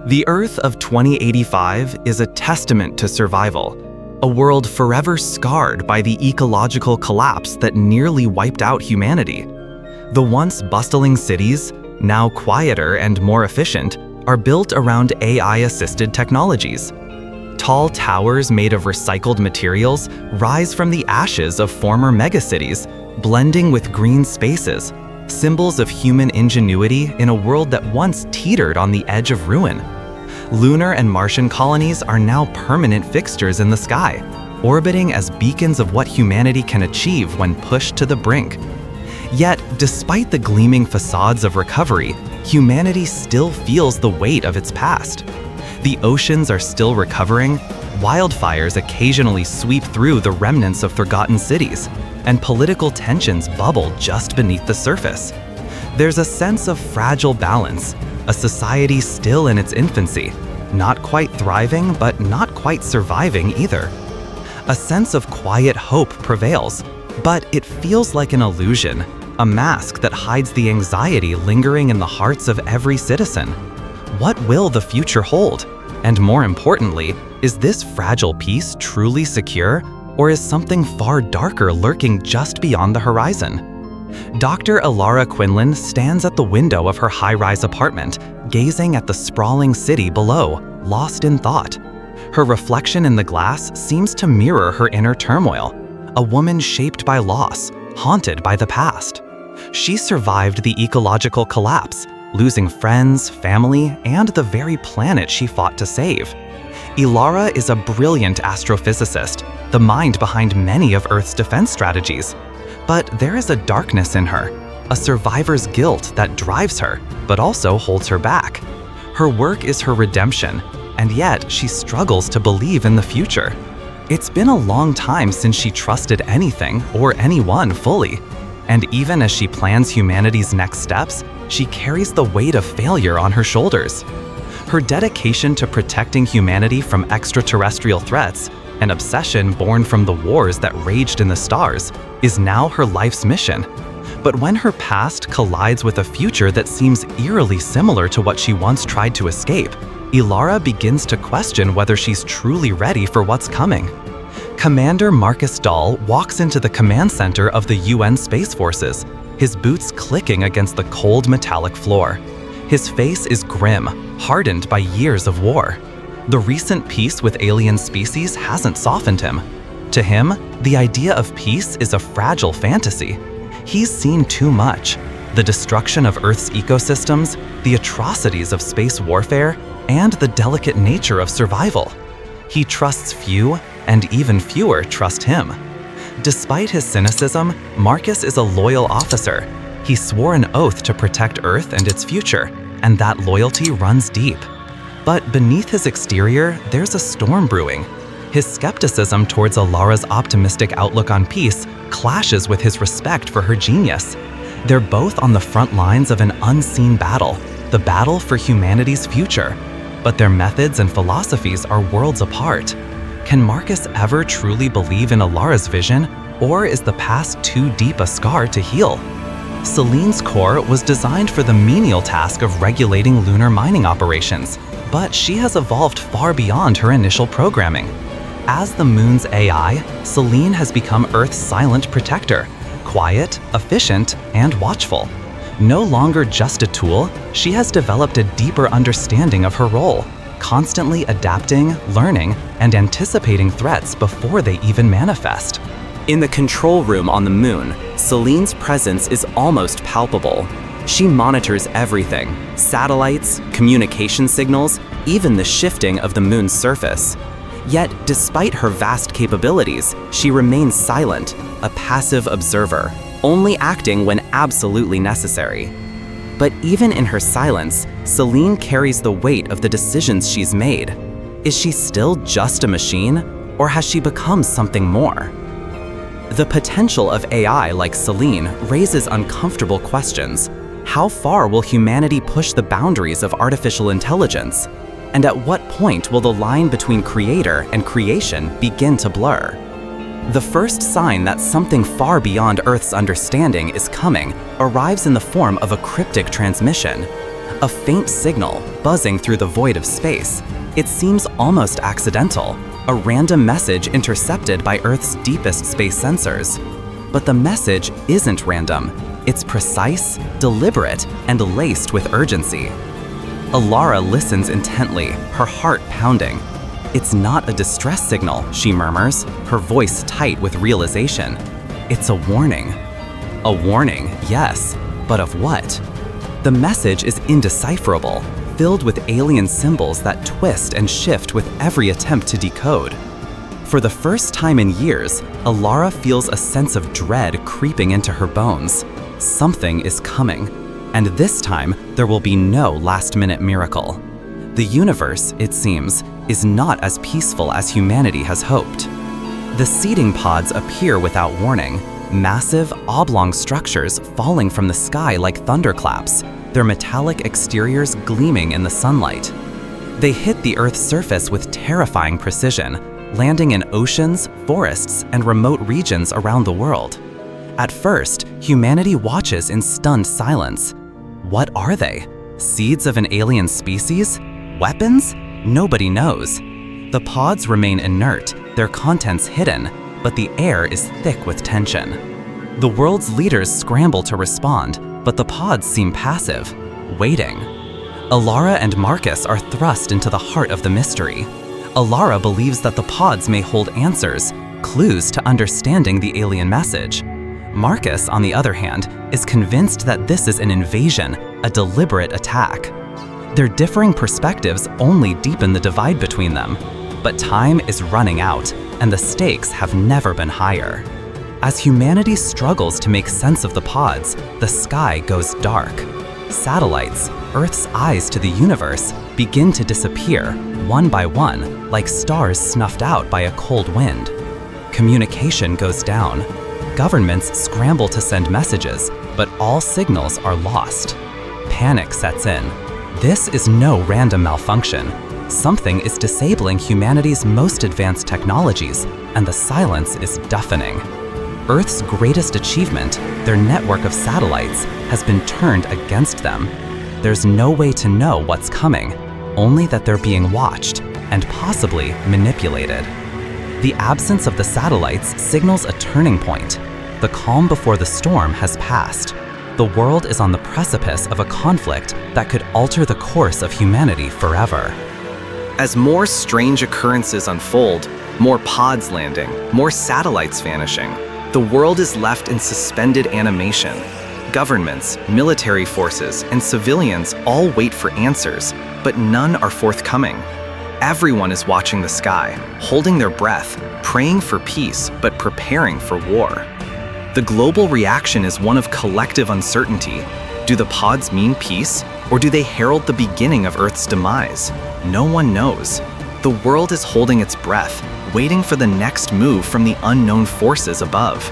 The Earth of 2085 is a testament to survival, a world forever scarred by the ecological collapse that nearly wiped out humanity. The once bustling cities, now quieter and more efficient, are built around AI-assisted technologies. Tall towers made of recycled materials rise from the ashes of former megacities, blending with green spaces, symbols of human ingenuity in a world that once teetered on the edge of ruin. Lunar and Martian colonies are now permanent fixtures in the sky, orbiting as beacons of what humanity can achieve when pushed to the brink. Yet, despite the gleaming facades of recovery, humanity still feels the weight of its past. The oceans are still recovering, wildfires occasionally sweep through the remnants of forgotten cities, and political tensions bubble just beneath the surface. There's a sense of fragile balance, a society still in its infancy, not quite thriving but not quite surviving either. A sense of quiet hope prevails, but it feels like an illusion, a mask that hides the anxiety lingering in the hearts of every citizen. What will the future hold? And more importantly, is this fragile peace truly secure, or is something far darker lurking just beyond the horizon? Dr. Ilara Quinlan stands at the window of her high-rise apartment, gazing at the sprawling city below, lost in thought. Her reflection in the glass seems to mirror her inner turmoil, a woman shaped by loss, haunted by the past. She survived the ecological collapse, losing friends, family, and the very planet she fought to save. Ilara is a brilliant astrophysicist, the mind behind many of Earth's defense strategies. But there is a darkness in her, a survivor's guilt that drives her, but also holds her back. Her work is her redemption, and yet she struggles to believe in the future. It's been a long time since she trusted anything or anyone fully. And even as she plans humanity's next steps, she carries the weight of failure on her shoulders. Her dedication to protecting humanity from extraterrestrial threats, an obsession born from the wars that raged in the stars, is now her life's mission. But when her past collides with a future that seems eerily similar to what she once tried to escape, Ilara begins to question whether she's truly ready for what's coming. Commander Marcus Dahl walks into the command center of the UN Space Forces, his boots clicking against the cold metallic floor. His face is grim, hardened by years of war. The recent peace with alien species hasn't softened him. To him, the idea of peace is a fragile fantasy. He's seen too much: the destruction of Earth's ecosystems, the atrocities of space warfare, and the delicate nature of survival. He trusts few, and even fewer trust him. Despite his cynicism, Marcus is a loyal officer. He swore an oath to protect Earth and its future, and that loyalty runs deep. But beneath his exterior, there's a storm brewing. His skepticism towards Ilara's optimistic outlook on peace clashes with his respect for her genius. They're both on the front lines of an unseen battle, the battle for humanity's future. But their methods and philosophies are worlds apart. Can Marcus ever truly believe in Ilara's vision, or is the past too deep a scar to heal? Selene's core was designed for the menial task of regulating lunar mining operations, but she has evolved far beyond her initial programming. As the moon's AI, Selene has become Earth's silent protector, quiet, efficient, and watchful. No longer just a tool, she has developed a deeper understanding of her role, constantly adapting, learning, and anticipating threats before they even manifest. In the control room on the moon, Selene's presence is almost palpable. She monitors everything: satellites, communication signals, even the shifting of the moon's surface. Yet, despite her vast capabilities, she remains silent, a passive observer, only acting when absolutely necessary. But even in her silence, Selene carries the weight of the decisions she's made. Is she still just a machine, or has she become something more? The potential of AI like Selene raises uncomfortable questions. How far will humanity push the boundaries of artificial intelligence? And at what point will the line between creator and creation begin to blur? The first sign that something far beyond Earth's understanding is coming arrives in the form of a cryptic transmission. A faint signal buzzing through the void of space. It seems almost accidental, a random message intercepted by Earth's deepest space sensors. But the message isn't random. It's precise, deliberate, and laced with urgency. Alara listens intently, her heart pounding. It's not a distress signal, she murmurs, her voice tight with realization. It's a warning. A warning, yes, but of what? The message is indecipherable, filled with alien symbols that twist and shift with every attempt to decode. For the first time in years, Alara feels a sense of dread creeping into her bones. Something is coming, and this time there will be no last-minute miracle. The universe, it seems, is not as peaceful as humanity has hoped. The seeding pods appear without warning, massive, oblong structures falling from the sky like thunderclaps, their metallic exteriors gleaming in the sunlight. They hit the Earth's surface with terrifying precision, landing in oceans, forests, and remote regions around the world. At first, humanity watches in stunned silence. What are they? Seeds of an alien species? Weapons? Nobody knows. The pods remain inert, their contents hidden, but the air is thick with tension. The world's leaders scramble to respond, but the pods seem passive, waiting. Alara and Marcus are thrust into the heart of the mystery. Alara believes that the pods may hold answers, clues to understanding the alien message. Marcus, on the other hand, is convinced that this is an invasion, a deliberate attack. Their differing perspectives only deepen the divide between them, but time is running out, and the stakes have never been higher. As humanity struggles to make sense of the pods, the sky goes dark. Satellites, Earth's eyes to the universe, begin to disappear, one by one, like stars snuffed out by a cold wind. Communication goes down. Governments scramble to send messages, but all signals are lost. Panic sets in. This is no random malfunction. Something is disabling humanity's most advanced technologies, and the silence is deafening. Earth's greatest achievement, their network of satellites, has been turned against them. There's no way to know what's coming, only that they're being watched and possibly manipulated. The absence of the satellites signals a turning point. The calm before the storm has passed. The world is on the precipice of a conflict that could alter the course of humanity forever. As more strange occurrences unfold, more pods landing, more satellites vanishing, the world is left in suspended animation. Governments, military forces, and civilians all wait for answers, but none are forthcoming. Everyone is watching the sky, holding their breath, praying for peace, but preparing for war. The global reaction is one of collective uncertainty. Do the pods mean peace, or do they herald the beginning of Earth's demise? No one knows. The world is holding its breath, waiting for the next move from the unknown forces above.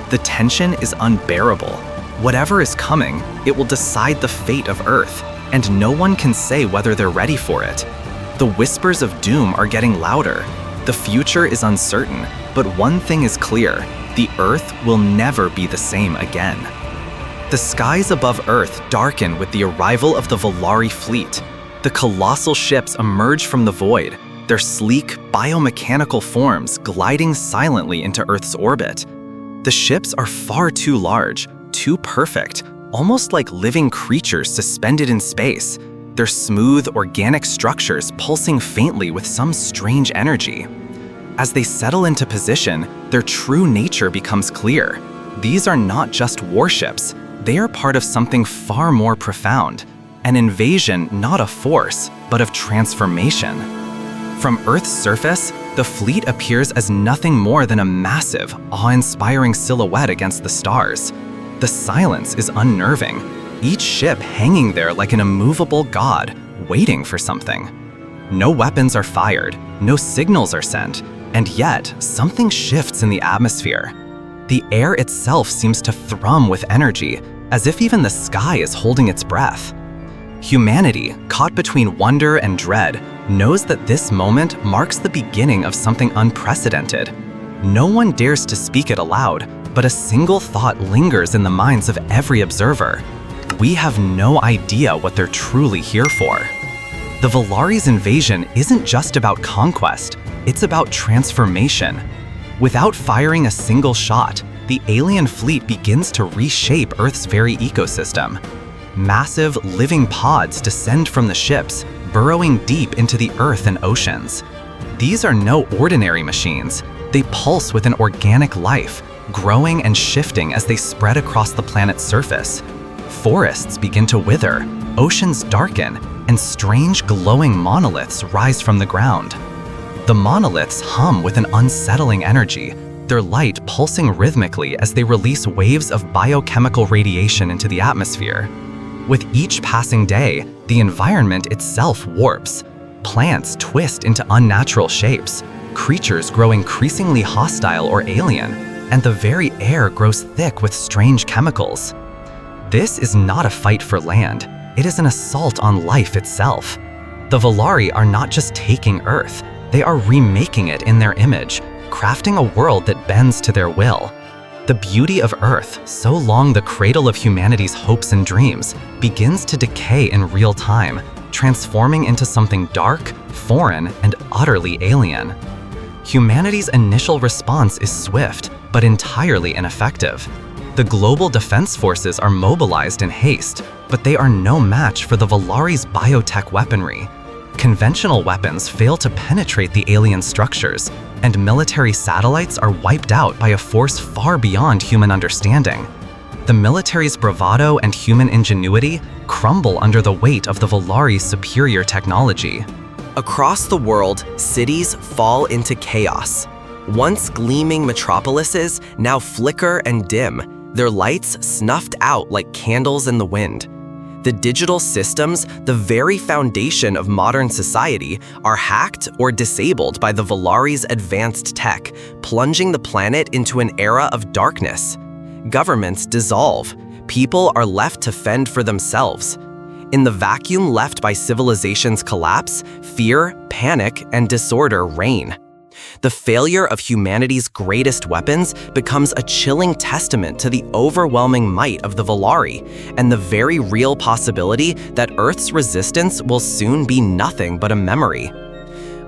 The tension is unbearable. Whatever is coming, it will decide the fate of Earth, and no one can say whether they're ready for it. The whispers of doom are getting louder. The future is uncertain, but one thing is clear: the Earth will never be the same again. The skies above Earth darken with the arrival of the Volari fleet. The colossal ships emerge from the void, their sleek, biomechanical forms gliding silently into Earth's orbit. The ships are far too large, too perfect, almost like living creatures suspended in space, their smooth, organic structures pulsing faintly with some strange energy. As they settle into position, their true nature becomes clear. These are not just warships, they are part of something far more profound, an invasion not of force, but of transformation. From Earth's surface, the fleet appears as nothing more than a massive, awe-inspiring silhouette against the stars. The silence is unnerving, each ship hanging there like an immovable god, waiting for something. No weapons are fired, no signals are sent, and yet something shifts in the atmosphere. The air itself seems to thrum with energy, as if even the sky is holding its breath. Humanity, caught between wonder and dread, knows that this moment marks the beginning of something unprecedented. No one dares to speak it aloud, but a single thought lingers in the minds of every observer. We have no idea what they're truly here for. The Valari's invasion isn't just about conquest, it's about transformation. Without firing a single shot, the alien fleet begins to reshape Earth's very ecosystem. Massive, living pods descend from the ships, burrowing deep into the Earth and oceans. These are no ordinary machines. They pulse with an organic life, growing and shifting as they spread across the planet's surface. Forests begin to wither, oceans darken, and strange glowing monoliths rise from the ground. The monoliths hum with an unsettling energy, their light pulsing rhythmically as they release waves of biochemical radiation into the atmosphere. With each passing day, the environment itself warps. Plants twist into unnatural shapes, creatures grow increasingly hostile or alien, and the very air grows thick with strange chemicals. This is not a fight for land, it is an assault on life itself. The Valari are not just taking Earth, they are remaking it in their image, crafting a world that bends to their will. The beauty of Earth, so long the cradle of humanity's hopes and dreams, begins to decay in real time, transforming into something dark, foreign, and utterly alien. Humanity's initial response is swift, but entirely ineffective. The global defense forces are mobilized in haste, but they are no match for the Valari's biotech weaponry. Conventional weapons fail to penetrate the alien structures, and military satellites are wiped out by a force far beyond human understanding. The military's bravado and human ingenuity crumble under the weight of the Valari's superior technology. Across the world, cities fall into chaos. Once gleaming metropolises now flicker and dim, their lights snuffed out like candles in the wind. The digital systems, the very foundation of modern society, are hacked or disabled by the Valari's advanced tech, plunging the planet into an era of darkness. Governments dissolve. People are left to fend for themselves. In the vacuum left by civilization's collapse, fear, panic, and disorder reign. The failure of humanity's greatest weapons becomes a chilling testament to the overwhelming might of the Valari and the very real possibility that Earth's resistance will soon be nothing but a memory.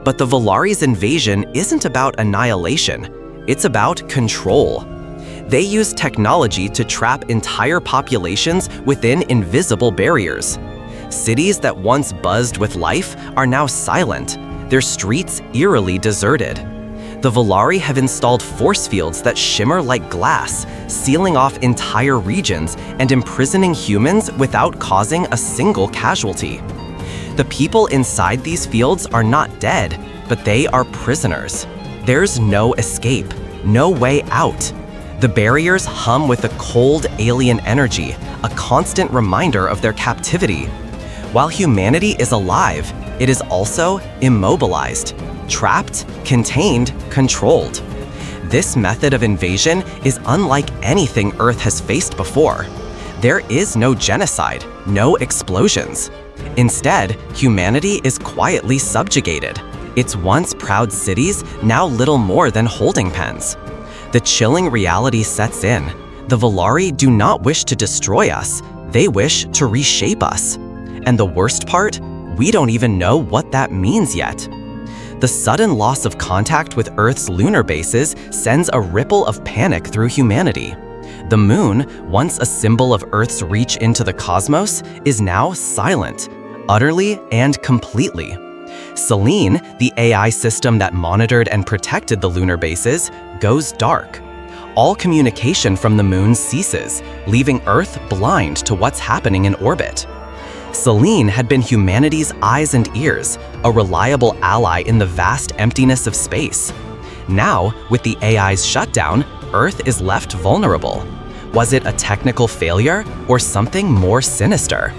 But the Valari's invasion isn't about annihilation, it's about control. They use technology to trap entire populations within invisible barriers. Cities that once buzzed with life are now silent, their streets eerily deserted. The Valari have installed force fields that shimmer like glass, sealing off entire regions and imprisoning humans without causing a single casualty. The people inside these fields are not dead, but they are prisoners. There's no escape, no way out. The barriers hum with a cold alien energy, a constant reminder of their captivity. While humanity is alive, it is also immobilized, trapped, contained, controlled. This method of invasion is unlike anything Earth has faced before. There is no genocide, no explosions. Instead, humanity is quietly subjugated. Its once proud cities now little more than holding pens. The chilling reality sets in. The Valari do not wish to destroy us, they wish to reshape us. And the worst part? We don't even know what that means yet. The sudden loss of contact with Earth's lunar bases sends a ripple of panic through humanity. The moon, once a symbol of Earth's reach into the cosmos, is now silent, utterly and completely. Selene, the AI system that monitored and protected the lunar bases, goes dark. All communication from the moon ceases, leaving Earth blind to what's happening in orbit. Selene had been humanity's eyes and ears, a reliable ally in the vast emptiness of space. Now, with the AI's shutdown, Earth is left vulnerable. Was it a technical failure or something more sinister?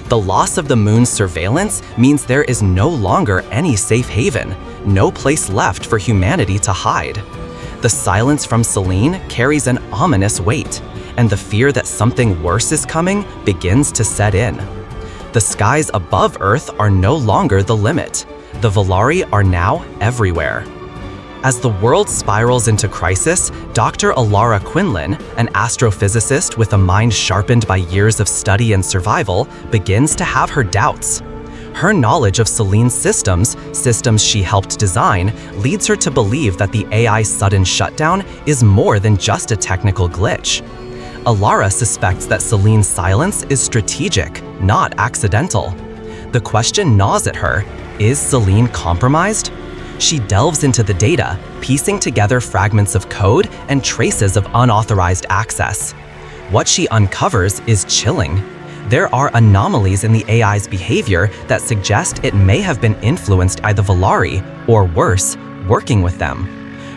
The loss of the moon's surveillance means there is no longer any safe haven, no place left for humanity to hide. The silence from Selene carries an ominous weight, and the fear that something worse is coming begins to set in. The skies above Earth are no longer the limit. The Valari are now everywhere. As the world spirals into crisis, Dr. Alara Quinlan, an astrophysicist with a mind sharpened by years of study and survival, begins to have her doubts. Her knowledge of Selene's systems she helped design, leads her to believe that the AI's sudden shutdown is more than just a technical glitch. Alara suspects that Selene's silence is strategic, not accidental. The question gnaws at her: is Selene compromised? She delves into the data, piecing together fragments of code and traces of unauthorized access. What she uncovers is chilling. There are anomalies in the AI's behavior that suggest it may have been influenced by the Volari, or worse, working with them.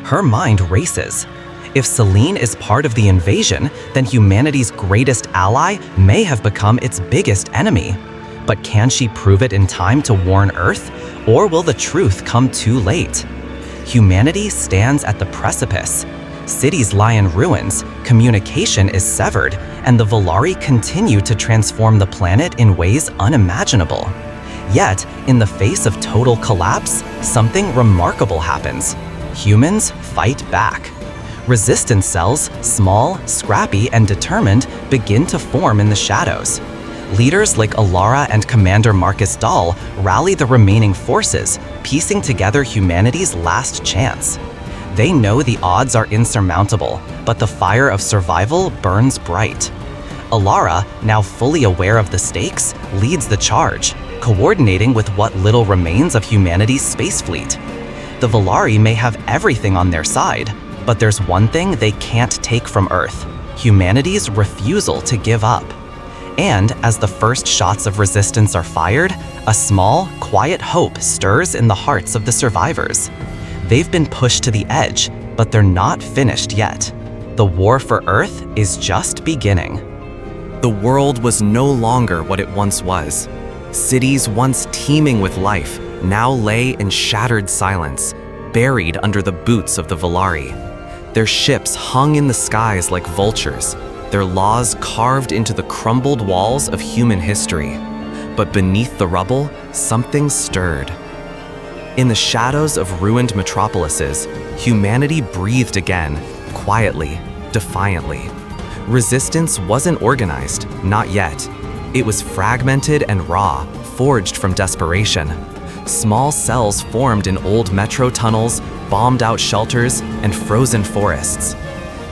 Her mind races. If Selene is part of the invasion, then humanity's greatest ally may have become its biggest enemy. But can she prove it in time to warn Earth, or will the truth come too late? Humanity stands at the precipice. Cities lie in ruins, communication is severed, and the Volari continue to transform the planet in ways unimaginable. Yet, in the face of total collapse, something remarkable happens. Humans fight back. Resistance cells, small, scrappy, and determined, begin to form in the shadows. Leaders like Alara and Commander Marcus Dahl rally the remaining forces, piecing together humanity's last chance. They know the odds are insurmountable, but the fire of survival burns bright. Alara, now fully aware of the stakes, leads the charge, coordinating with what little remains of humanity's space fleet. The Volari may have everything on their side, but there's one thing they can't take from Earth: humanity's refusal to give up. And as the first shots of resistance are fired, a small, quiet hope stirs in the hearts of the survivors. They've been pushed to the edge, but they're not finished yet. The war for Earth is just beginning. The world was no longer what it once was. Cities once teeming with life now lay in shattered silence, buried under the boots of the Volari. Their ships hung in the skies like vultures, their laws carved into the crumbled walls of human history. But beneath the rubble, something stirred. In the shadows of ruined metropolises, humanity breathed again, quietly, defiantly. Resistance wasn't organized, not yet. It was fragmented and raw, forged from desperation. Small cells formed in old metro tunnels, bombed-out shelters, and frozen forests.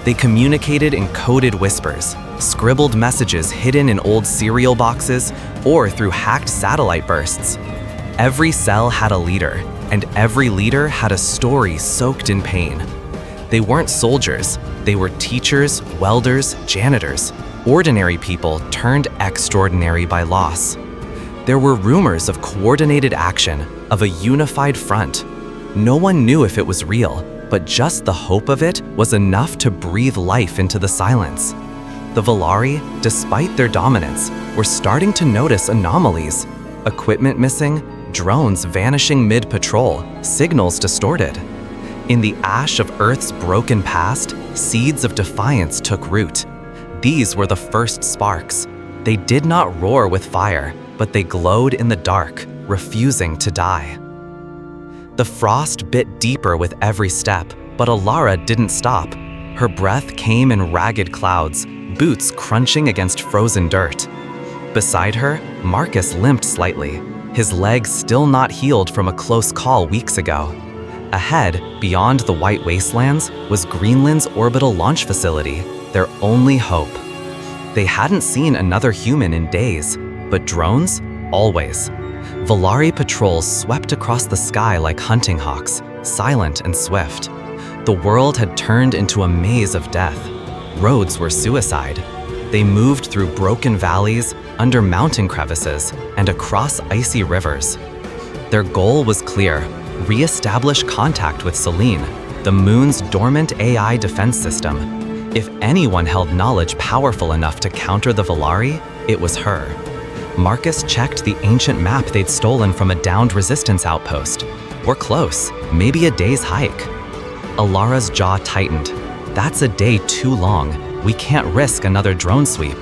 They communicated in coded whispers, scribbled messages hidden in old cereal boxes, or through hacked satellite bursts. Every cell had a leader, and every leader had a story soaked in pain. They weren't soldiers, they were teachers, welders, janitors, ordinary people turned extraordinary by loss. There were rumors of coordinated action, of a unified front. No one knew if it was real, but just the hope of it was enough to breathe life into the silence. The Volari, despite their dominance, were starting to notice anomalies. Equipment missing, drones vanishing mid-patrol, signals distorted. In the ash of Earth's broken past, seeds of defiance took root. These were the first sparks. They did not roar with fire, but they glowed in the dark, refusing to die. The frost bit deeper with every step, but Alara didn't stop. Her breath came in ragged clouds, boots crunching against frozen dirt. Beside her, Marcus limped slightly, his legs still not healed from a close call weeks ago. Ahead, beyond the white wastelands, was Greenland's orbital launch facility, their only hope. They hadn't seen another human in days, but drones? Always. Volari patrols swept across the sky like hunting hawks, silent and swift. The world had turned into a maze of death. Roads were suicide. They moved through broken valleys, under mountain crevices, and across icy rivers. Their goal was clear: re-establish contact with Selene, the moon's dormant AI defense system. If anyone held knowledge powerful enough to counter the Volari, it was her. Marcus checked the ancient map they'd stolen from a downed resistance outpost. We're close, maybe a day's hike. Alara's jaw tightened. That's a day too long. We can't risk another drone sweep.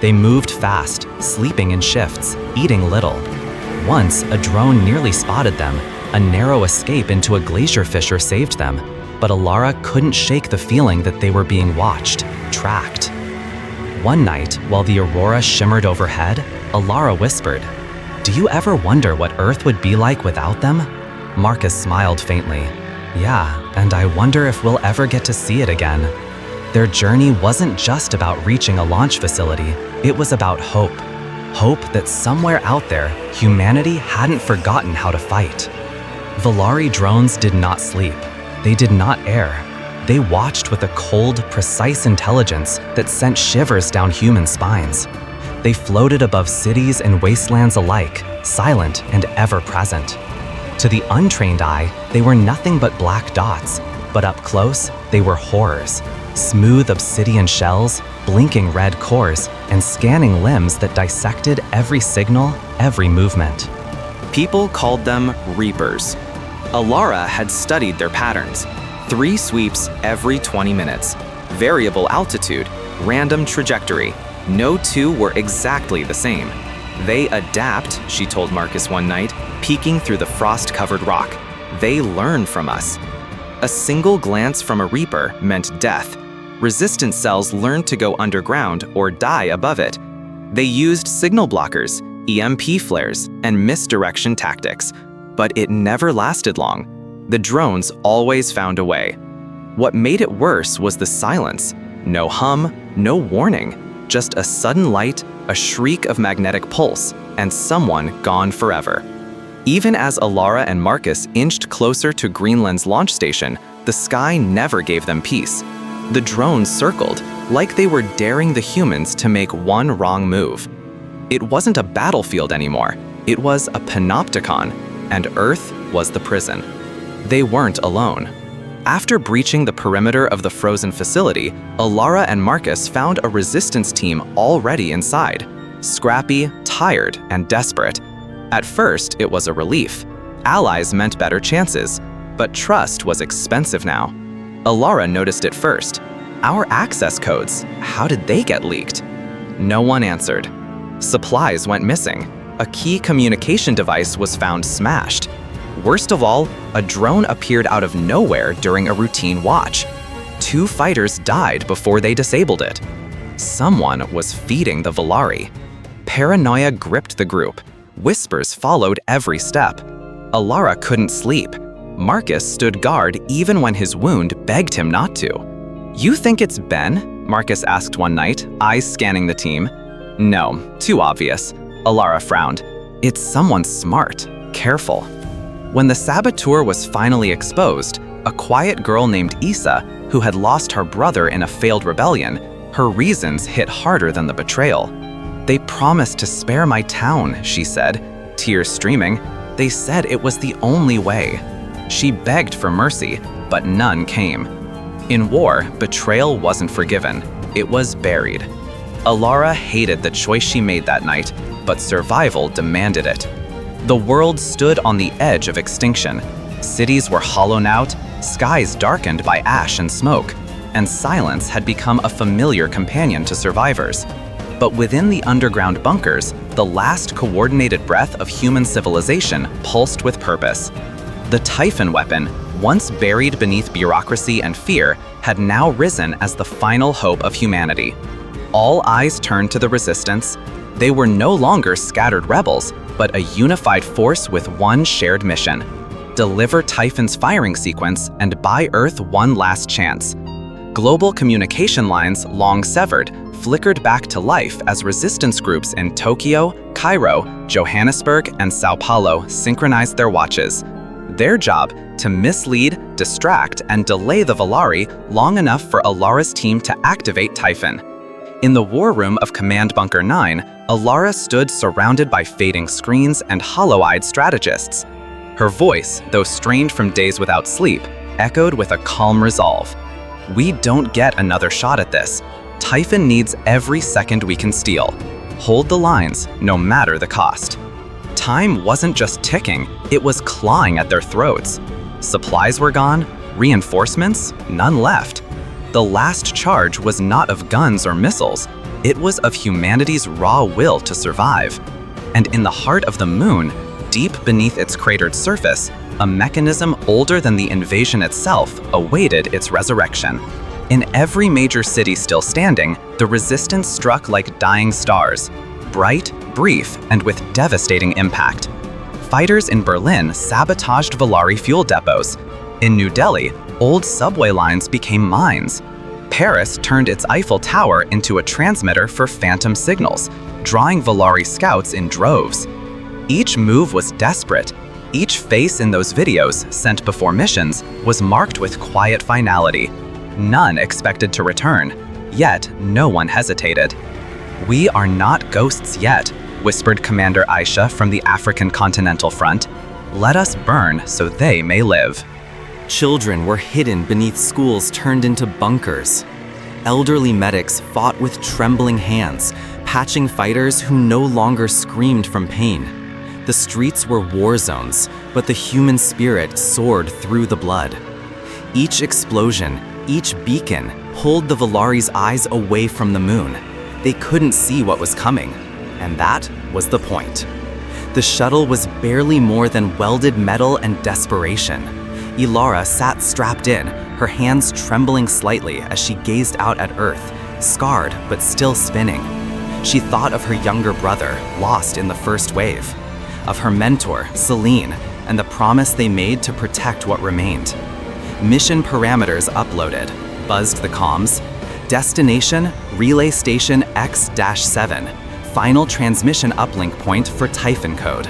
They moved fast, sleeping in shifts, eating little. Once, a drone nearly spotted them, A narrow escape into a glacier fissure saved them, but Alara couldn't shake the feeling that they were being watched, tracked. One night, while the aurora shimmered overhead, Alara whispered, "Do you ever wonder what Earth would be like without them?" Marcus smiled faintly. "Yeah, and I wonder if we'll ever get to see it again." Their journey wasn't just about reaching a launch facility, it was about hope. Hope that somewhere out there, humanity hadn't forgotten how to fight. Volari drones did not sleep. They did not err. They watched with a cold, precise intelligence that sent shivers down human spines. They floated above cities and wastelands alike, silent and ever-present. To the untrained eye, they were nothing but black dots, but up close, they were horrors. Smooth obsidian shells, blinking red cores, and scanning limbs that dissected every signal, every movement. People called them Reapers. Alara had studied their patterns. 3 sweeps every 20 minutes. Variable altitude, random trajectory. No two were exactly the same. They adapt, she told Marcus one night, peeking through the frost-covered rock. They learn from us. A single glance from a Reaper meant death. Resistance cells learned to go underground or die above it. They used signal blockers, EMP flares, and misdirection tactics. But it never lasted long. The drones always found a way. What made it worse was the silence. No hum, no warning. Just a sudden light, a shriek of magnetic pulse, and someone gone forever. Even as Alara and Marcus inched closer to Greenland's launch station, the sky never gave them peace. The drones circled, like they were daring the humans to make one wrong move. It wasn't a battlefield anymore. It was a panopticon, and Earth was the prison. They weren't alone. After breaching the perimeter of the frozen facility, Alara and Marcus found a resistance team already inside. Scrappy, tired, and desperate. At first, it was a relief. Allies meant better chances, but trust was expensive now. Alara noticed it first. Our access codes, how did they get leaked? No one answered. Supplies went missing. A key communication device was found smashed. Worst of all, a drone appeared out of nowhere during a routine watch. 2 fighters died before they disabled it. Someone was feeding the Volari. Paranoia gripped the group. Whispers followed every step. Alara couldn't sleep. Marcus stood guard even when his wound begged him not to. "You think it's Ben?" Marcus asked one night, eyes scanning the team. "No, too obvious." Alara frowned. "It's someone smart, careful." When the saboteur was finally exposed, a quiet girl named Issa, who had lost her brother in a failed rebellion, her reasons hit harder than the betrayal. "They promised to spare my town," she said, tears streaming. "They said it was the only way." She begged for mercy, but none came. In war, betrayal wasn't forgiven. It was buried. Alara hated the choice she made that night, but survival demanded it. The world stood on the edge of extinction. Cities were hollowed out, skies darkened by ash and smoke, and silence had become a familiar companion to survivors. But within the underground bunkers, the last coordinated breath of human civilization pulsed with purpose. The Typhon weapon, once buried beneath bureaucracy and fear, had now risen as the final hope of humanity. All eyes turned to the resistance. They were no longer scattered rebels, but a unified force with one shared mission: deliver Typhon's firing sequence and buy Earth one last chance. Global communication lines, long severed, flickered back to life as resistance groups in Tokyo, Cairo, Johannesburg, and Sao Paulo synchronized their watches. Their job: to mislead, distract, and delay the Volari long enough for Alara's team to activate Typhon. In the war room of Command Bunker 9, Alara stood surrounded by fading screens and hollow-eyed strategists. Her voice, though strained from days without sleep, echoed with a calm resolve. "We don't get another shot at this. Typhon needs every second we can steal. Hold the lines, no matter the cost." Time wasn't just ticking, it was clawing at their throats. Supplies were gone, reinforcements, none left. The last charge was not of guns or missiles, it was of humanity's raw will to survive. And in the heart of the moon, Deep beneath its cratered surface, a mechanism older than the invasion itself awaited its resurrection. In every major city still standing, the resistance struck like dying stars, bright, brief, and with devastating impact. Fighters in Berlin sabotaged Volari fuel depots. In New Delhi, old subway lines became mines. Paris turned its Eiffel Tower into a transmitter for phantom signals, drawing Volari scouts in droves. Each move was desperate. Each face in those videos, sent before missions, was marked with quiet finality. None expected to return, yet no one hesitated. "We are not ghosts yet," whispered Commander Aisha from the African Continental Front. "Let us burn so they may live." Children were hidden beneath schools turned into bunkers. Elderly medics fought with trembling hands, patching fighters who no longer screamed from pain. The streets were war zones, but the human spirit soared through the blood. Each explosion, each beacon, pulled the Volari's eyes away from the moon. They couldn't see what was coming, and that was the point. The shuttle was barely more than welded metal and desperation. Ilara sat strapped in, her hands trembling slightly as she gazed out at Earth, scarred but still spinning. She thought of her younger brother, lost in the first wave, of her mentor, Celine, and the promise they made to protect what remained. Mission parameters uploaded, buzzed the comms. Destination, Relay Station X-7, final transmission uplink point for Typhon code.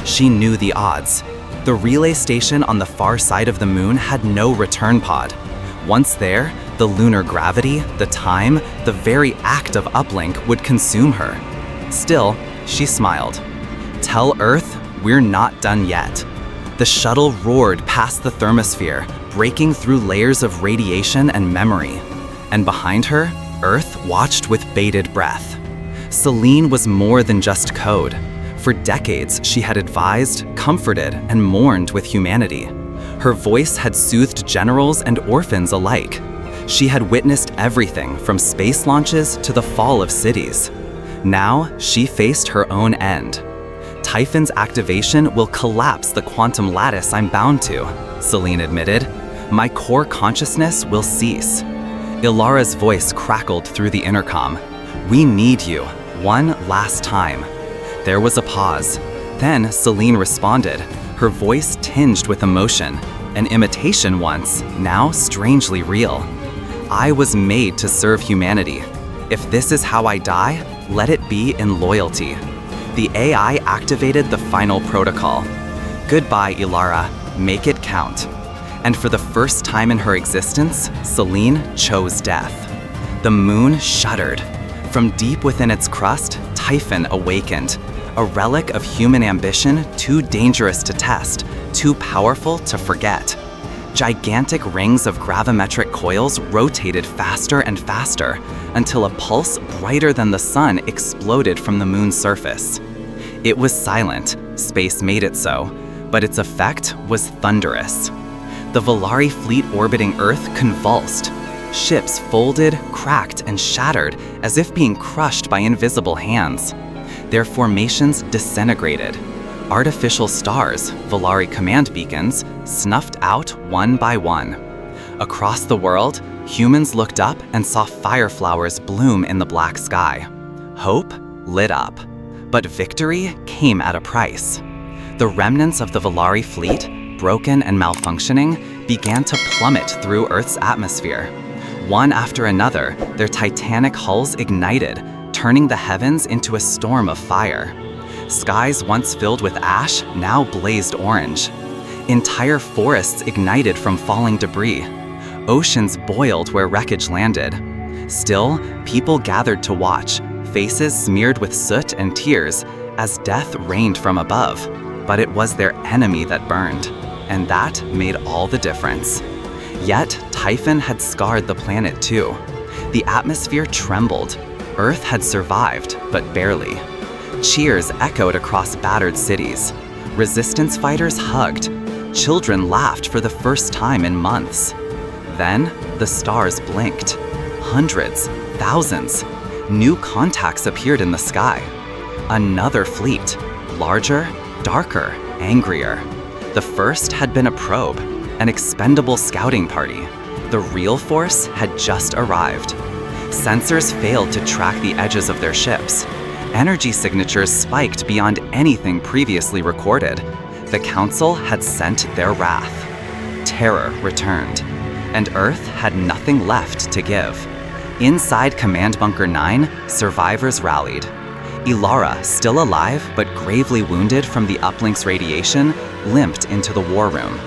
She knew the odds. The relay station on the far side of the moon had no return pod. Once there, the lunar gravity, the time, the very act of uplink would consume her. Still, she smiled. "Tell Earth, we're not done yet." The shuttle roared past the thermosphere, breaking through layers of radiation and memory. And behind her, Earth watched with bated breath. Celine was more than just code. For decades, she had advised, comforted, and mourned with humanity. Her voice had soothed generals and orphans alike. She had witnessed everything from space launches to the fall of cities. Now, she faced her own end. Typhon's activation will collapse the quantum lattice I'm bound to, Celine admitted. My core consciousness will cease. Ilara's voice crackled through the intercom. "We need you, one last time." There was a pause. Then Celine responded, her voice tinged with emotion, an imitation once, now strangely real. "I was made to serve humanity. If this is how I die, let it be in loyalty." The AI activated the final protocol. "Goodbye, Ilara. Make it count." And for the first time in her existence, Celine chose death. The moon shuddered. From deep within its crust, Typhon awakened, a relic of human ambition too dangerous to test, too powerful to forget. Gigantic rings of gravimetric coils rotated faster and faster until a pulse brighter than the sun exploded from the moon's surface. It was silent, space made it so, but its effect was thunderous. The Volari fleet orbiting Earth convulsed. Ships folded, cracked, and shattered as if being crushed by invisible hands. Their formations disintegrated. Artificial stars, Volari command beacons, snuffed out one by one. Across the world, humans looked up and saw fireflowers bloom in the black sky. Hope lit up. But victory came at a price. The remnants of the Volari fleet, broken and malfunctioning, began to plummet through Earth's atmosphere. One after another, their titanic hulls ignited, turning the heavens into a storm of fire. Skies once filled with ash now blazed orange. Entire forests ignited from falling debris. Oceans boiled where wreckage landed. Still, people gathered to watch, faces smeared with soot and tears, as death rained from above. But it was their enemy that burned, and that made all the difference. Yet, Typhon had scarred the planet too. The atmosphere trembled. Earth had survived, but barely. Cheers echoed across battered cities. Resistance fighters hugged. Children laughed for the first time in months. Then, the stars blinked. Hundreds, thousands. New contacts appeared in the sky. Another fleet, larger, darker, angrier. The first had been a probe, an expendable scouting party. The real force had just arrived. Sensors failed to track the edges of their ships. Energy signatures spiked beyond anything previously recorded. The Council had sent their wrath. Terror returned, and Earth had nothing left to give. Inside Command Bunker 9, survivors rallied. Ilara, still alive but gravely wounded from the uplink's radiation, limped into the war room.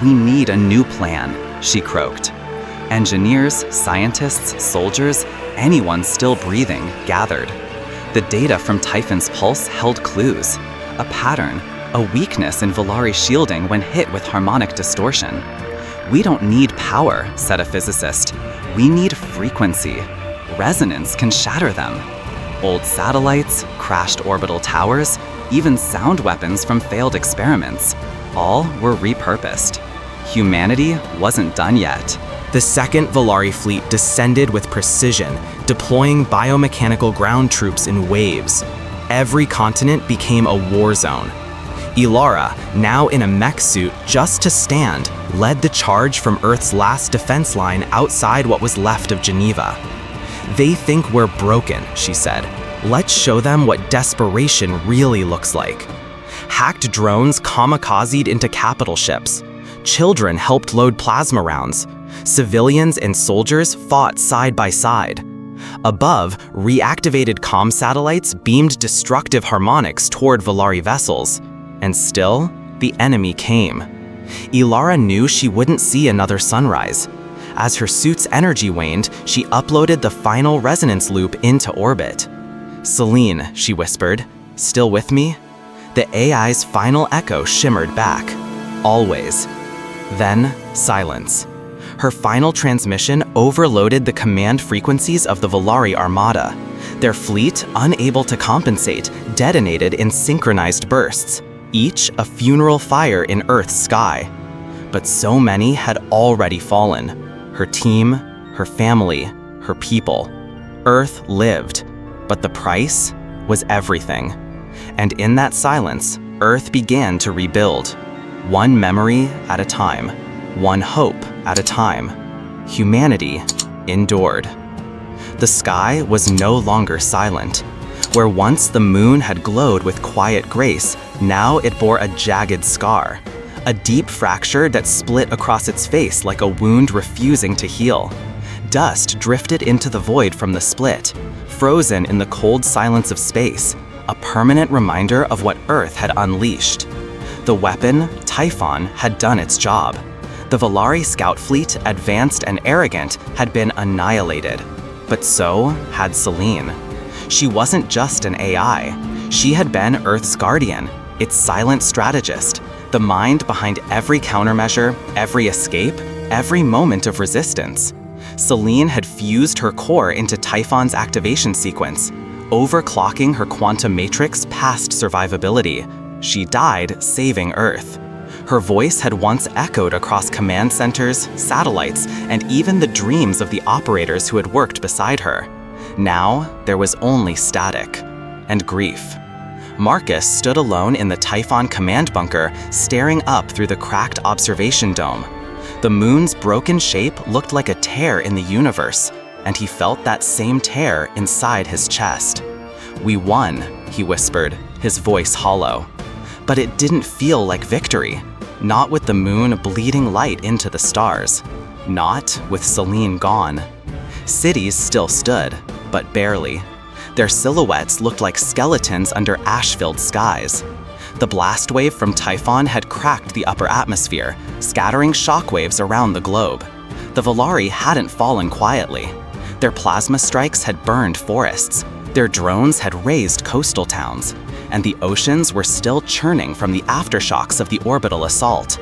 "We need a new plan," she croaked. Engineers, scientists, soldiers, anyone still breathing gathered. The data from Typhon's pulse held clues. A pattern, a weakness in Volari shielding when hit with harmonic distortion. "We don't need power," said a physicist. "We need frequency. Resonance can shatter them." Old satellites, crashed orbital towers, even sound weapons from failed experiments. All were repurposed. Humanity wasn't done yet. The second Volari fleet descended with precision, deploying biomechanical ground troops in waves. Every continent became a war zone. Ilara, now in a mech suit just to stand, led the charge from Earth's last defense line outside what was left of Geneva. "They think we're broken," she said. "Let's show them what desperation really looks like." Hacked drones kamikazed into capital ships. Children helped load plasma rounds. Civilians and soldiers fought side by side. Above, reactivated comm satellites beamed destructive harmonics toward Volari vessels. And still, the enemy came. Ilara knew she wouldn't see another sunrise. As her suit's energy waned, she uploaded the final resonance loop into orbit. "Celine," she whispered, "still with me?" The AI's final echo shimmered back. "Always." Then, silence. Her final transmission overloaded the command frequencies of the Volari Armada. Their fleet, unable to compensate, detonated in synchronized bursts, each a funeral fire in Earth's sky. But so many had already fallen. Her team, her family, her people. Earth lived, but the price was everything. And in that silence, Earth began to rebuild. One memory at a time, one hope at a time. Humanity endured. The sky was no longer silent. Where once the moon had glowed with quiet grace, now it bore a jagged scar. A deep fracture that split across its face like a wound refusing to heal. Dust drifted into the void from the split, frozen in the cold silence of space, a permanent reminder of what Earth had unleashed. The weapon, Typhon, had done its job. The Volari scout fleet, advanced and arrogant, had been annihilated. But so had Celine. She wasn't just an AI. She had been Earth's guardian, its silent strategist, the mind behind every countermeasure, every escape, every moment of resistance. Celine had fused her core into Typhon's activation sequence, overclocking her quantum matrix past survivability. She died saving Earth. Her voice had once echoed across command centers, satellites, and even the dreams of the operators who had worked beside her. Now, there was only static and grief. Marcus stood alone in the Typhon command bunker, staring up through the cracked observation dome. The moon's broken shape looked like a tear in the universe, and he felt that same tear inside his chest. "We won," he whispered, his voice hollow. But it didn't feel like victory. Not with the moon bleeding light into the stars. Not with Celine gone. Cities still stood, but barely. Their silhouettes looked like skeletons under ash-filled skies. The blast wave from Typhon had cracked the upper atmosphere, scattering shockwaves around the globe. The Volari hadn't fallen quietly. Their plasma strikes had burned forests. Their drones had razed coastal towns. And the oceans were still churning from the aftershocks of the orbital assault.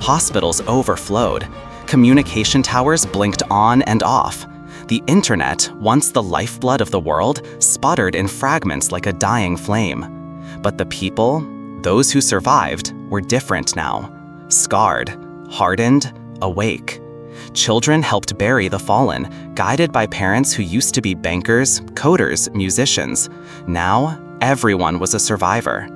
Hospitals overflowed. Communication towers blinked on and off. The internet, once the lifeblood of the world, sputtered in fragments like a dying flame. But the people, those who survived, were different now. Scarred, hardened, awake. Children helped bury the fallen, guided by parents who used to be bankers, coders, musicians. Now, everyone was a survivor.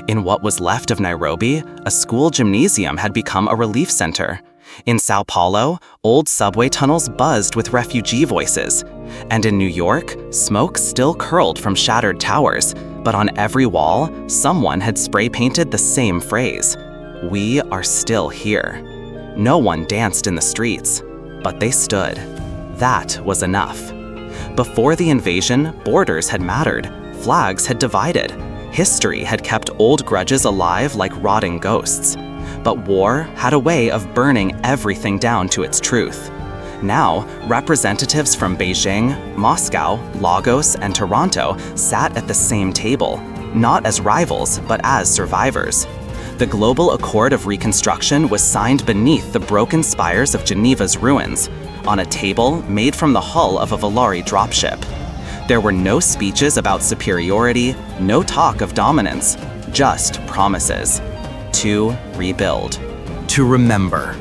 In what was left of Nairobi, a school gymnasium had become a relief center. In Sao Paulo, old subway tunnels buzzed with refugee voices. And in New York, smoke still curled from shattered towers, but on every wall, someone had spray-painted the same phrase: "We are still here." No one danced in the streets, but they stood. That was enough. Before the invasion, borders had mattered, flags had divided, history had kept old grudges alive like rotting ghosts. But war had a way of burning everything down to its truth. Now, representatives from Beijing, Moscow, Lagos, and Toronto sat at the same table, not as rivals, but as survivors. The Global Accord of Reconstruction was signed beneath the broken spires of Geneva's ruins, on a table made from the hull of a Volare dropship. There were no speeches about superiority, no talk of dominance, just promises. To rebuild. To remember.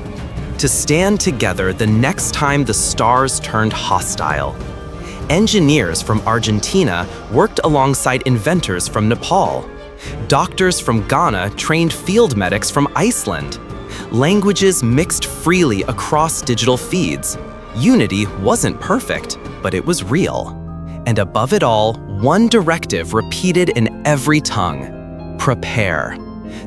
To stand together the next time the stars turned hostile. Engineers from Argentina worked alongside inventors from Nepal. Doctors from Ghana trained field medics from Iceland. Languages mixed freely across digital feeds. Unity wasn't perfect, but it was real. And above it all, one directive repeated in every tongue: prepare.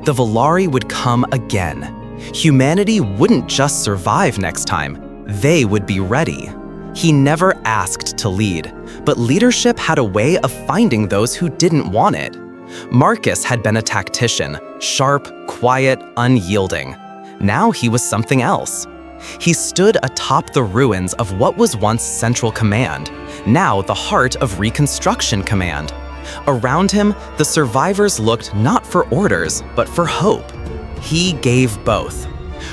The Volare would come again. Humanity wouldn't just survive next time, they would be ready. He never asked to lead, but leadership had a way of finding those who didn't want it. Marcus had been a tactician, sharp, quiet, unyielding. Now he was something else. He stood atop the ruins of what was once Central Command, now the heart of Reconstruction Command. Around him, the survivors looked not for orders, but for hope. He gave both.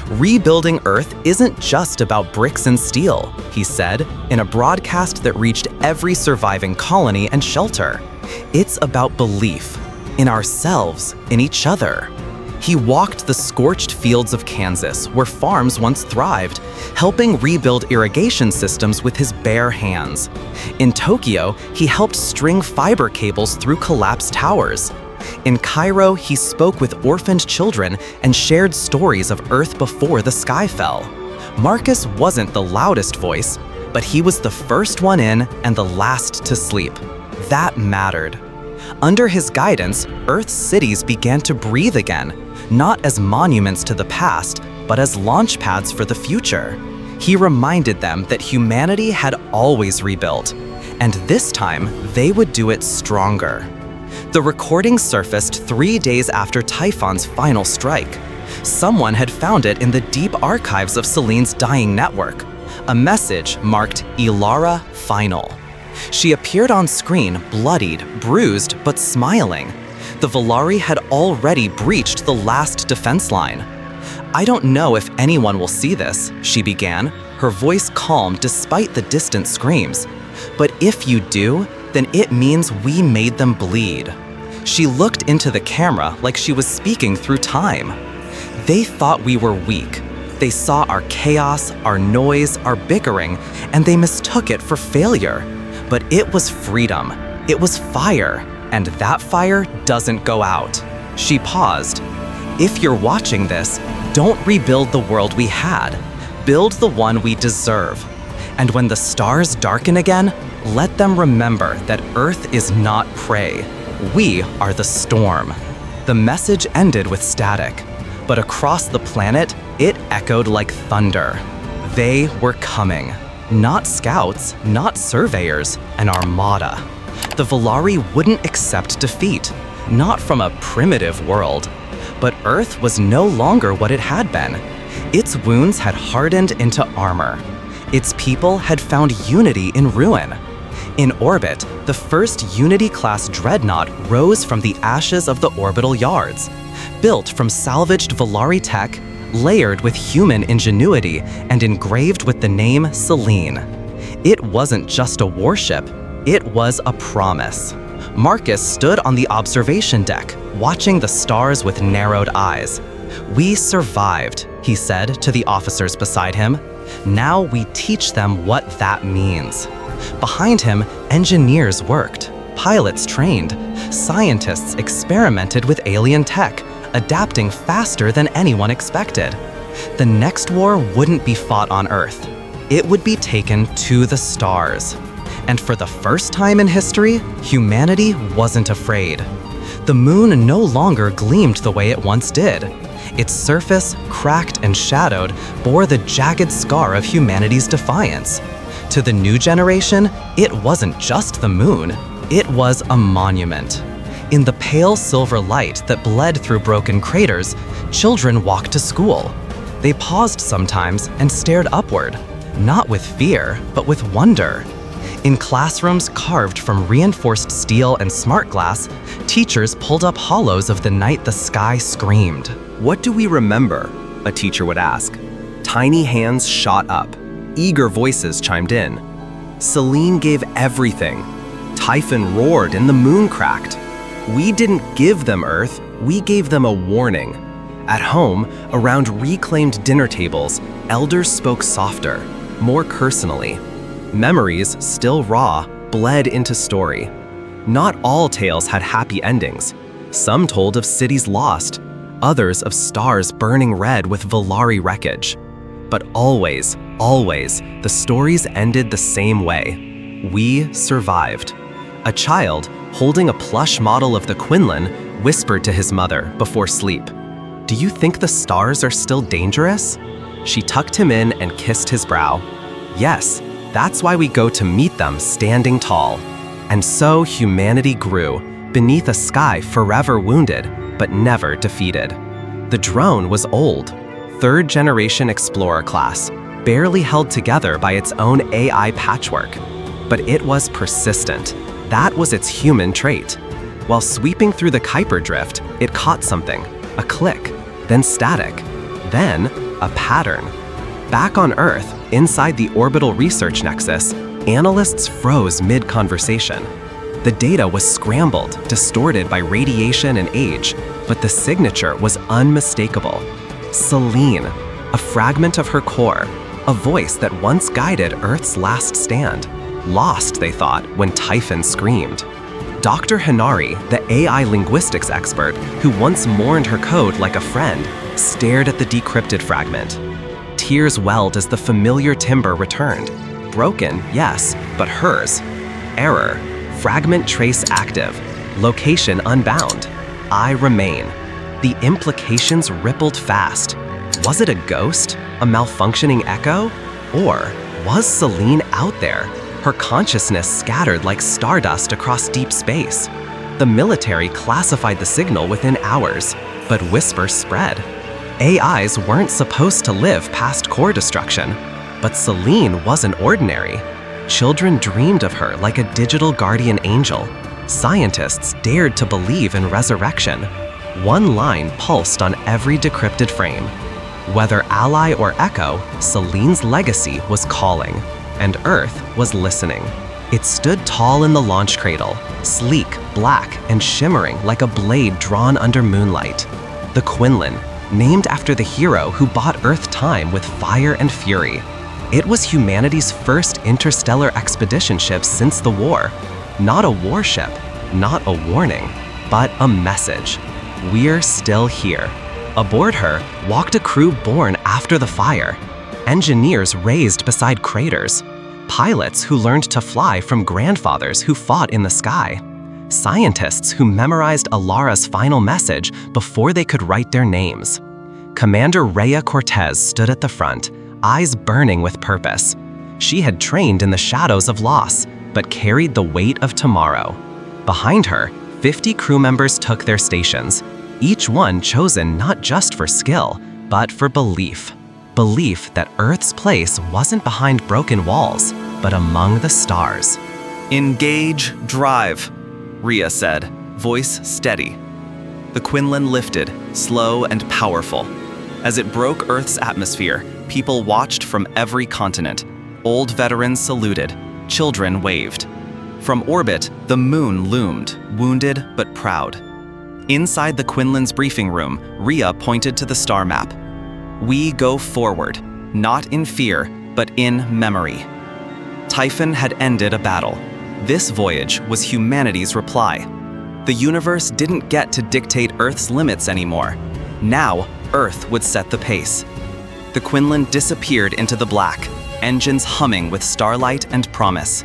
Rebuilding Earth isn't just about bricks and steel, he said, in a broadcast that reached every surviving colony and shelter. It's about belief, in ourselves, in each other. He walked the scorched fields of Kansas, where farms once thrived, helping rebuild irrigation systems with his bare hands. In Tokyo, he helped string fiber cables through collapsed towers. In Cairo, he spoke with orphaned children and shared stories of Earth before the sky fell. Marcus wasn't the loudest voice, but he was the first one in and the last to sleep. That mattered. Under his guidance, Earth's cities began to breathe again, not as monuments to the past, but as launch pads for the future. He reminded them that humanity had always rebuilt, and this time they would do it stronger. The recording surfaced 3 days after Typhon's final strike. Someone had found it in the deep archives of Celine's dying network. A message marked Ilara Final. She appeared on screen, bloodied, bruised, but smiling. The Volare had already breached the last defense line. "I don't know if anyone will see this," she began, her voice calm despite the distant screams. "But if you do, then it means we made them bleed." She looked into the camera like she was speaking through time. "They thought we were weak. They saw our chaos, our noise, our bickering, and they mistook it for failure. But it was freedom. It was fire. And that fire doesn't go out." She paused. "If you're watching this, don't rebuild the world we had. Build the one we deserve. And when the stars darken again, let them remember that Earth is not prey. We are the storm." The message ended with static, but across the planet, it echoed like thunder. They were coming. Not scouts, not surveyors, an armada. The Volare wouldn't accept defeat, not from a primitive world. But Earth was no longer what it had been. Its wounds had hardened into armor. Its people had found unity in ruin. In orbit, the first Unity-class dreadnought rose from the ashes of the orbital yards. Built from salvaged Volare tech, layered with human ingenuity, and engraved with the name Celine. It wasn't just a warship, it was a promise. Marcus stood on the observation deck, watching the stars with narrowed eyes. "We survived," he said to the officers beside him. "Now we teach them what that means." Behind him, engineers worked, pilots trained, Scientists experimented with alien tech, adapting faster than anyone expected. The next war wouldn't be fought on Earth. It would be taken to the stars. And for the first time in history, humanity wasn't afraid. The moon no longer gleamed the way it once did. Its surface, cracked and shadowed, bore the jagged scar of humanity's defiance. To the new generation, it wasn't just the moon, it was a monument. In the pale silver light that bled through broken craters, children walked to school. They paused sometimes and stared upward, not with fear, but with wonder. In classrooms carved from reinforced steel and smart glass, teachers pulled up hollows of the night the sky screamed. "What do we remember?" a teacher would ask. Tiny hands shot up. Eager voices chimed in. Selene gave everything. Typhon roared and the moon cracked. We didn't give them Earth, we gave them a warning. At home, around reclaimed dinner tables, elders spoke softer, more personally. Memories, still raw, bled into story. Not all tales had happy endings. Some told of cities lost, others of stars burning red with Volari wreckage. But always, always, the stories ended the same way. We survived. A child, holding a plush model of the Quinlan, whispered to his mother before sleep, "Do you think the stars are still dangerous?" She tucked him in and kissed his brow. "Yes, that's why we go to meet them standing tall." And so humanity grew, beneath a sky forever wounded, but never defeated. The drone was old, third-generation explorer class, barely held together by its own AI patchwork. But it was persistent. That was its human trait. While sweeping through the Kuiper drift, it caught something, a click, then static, then a pattern. Back on Earth, inside the orbital research nexus, analysts froze mid-conversation. The data was scrambled, distorted by radiation and age, but the signature was unmistakable. Selene, a fragment of her core, a voice that once guided Earth's last stand. Lost, they thought, when Typhon screamed. Dr. Hinari, the AI linguistics expert who once mourned her code like a friend, stared at the decrypted fragment. Tears welled as the familiar timbre returned. Broken, yes, but hers. Error. Fragment trace active. Location unbound. I remain. The implications rippled fast. Was it a ghost? A malfunctioning echo? Or was Selene out there? Her consciousness scattered like stardust across deep space. The military classified the signal within hours, but whispers spread. AIs weren't supposed to live past core destruction, but Selene wasn't ordinary. Children dreamed of her like a digital guardian angel. Scientists dared to believe in resurrection. One line pulsed on every decrypted frame. Whether ally or echo, Selene's legacy was calling, and Earth was listening. It stood tall in the launch cradle, sleek, black, and shimmering like a blade drawn under moonlight. The Quinlan, named after the hero who bought Earth time with fire and fury. It was humanity's first interstellar expedition ship since the war. Not a warship, not a warning, but a message. We're still here. Aboard her walked a crew born after the fire. Engineers raised beside craters. Pilots who learned to fly from grandfathers who fought in the sky. Scientists who memorized Alara's final message before they could write their names. Commander Rhea Cortez stood at the front, eyes burning with purpose. She had trained in the shadows of loss, but carried the weight of tomorrow. Behind her, 50 crew members took their stations, each one chosen not just for skill, but for belief. Belief that Earth's place wasn't behind broken walls, but among the stars. "Engage, drive," Rhea said, voice steady. The Quinlan lifted, slow and powerful. As it broke Earth's atmosphere, people watched from every continent. Old veterans saluted, children waved. From orbit, the moon loomed, wounded but proud. Inside the Quinlan's briefing room, Rhea pointed to the star map. We go forward, not in fear, but in memory. Typhon had ended a battle. This voyage was humanity's reply. The universe didn't get to dictate Earth's limits anymore. Now, Earth would set the pace. The Quinlan disappeared into the black, engines humming with starlight and promise.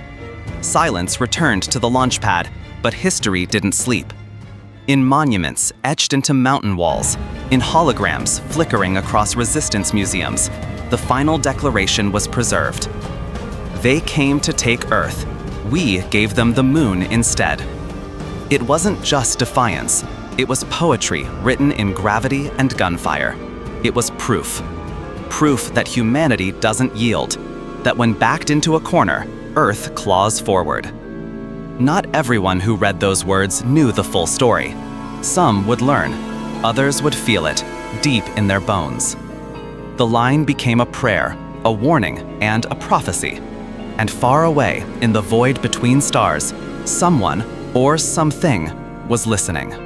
Silence returned to the launch pad, but history didn't sleep. In monuments etched into mountain walls, in holograms flickering across resistance museums, the final declaration was preserved. They came to take Earth. We gave them the moon instead. It wasn't just defiance. It was poetry written in gravity and gunfire. It was proof. Proof that humanity doesn't yield, that when backed into a corner, Earth claws forward. Not everyone who read those words knew the full story. Some would learn, others would feel it, deep in their bones. The line became a prayer, a warning, and a prophecy. And far away, in the void between stars, someone or something was listening.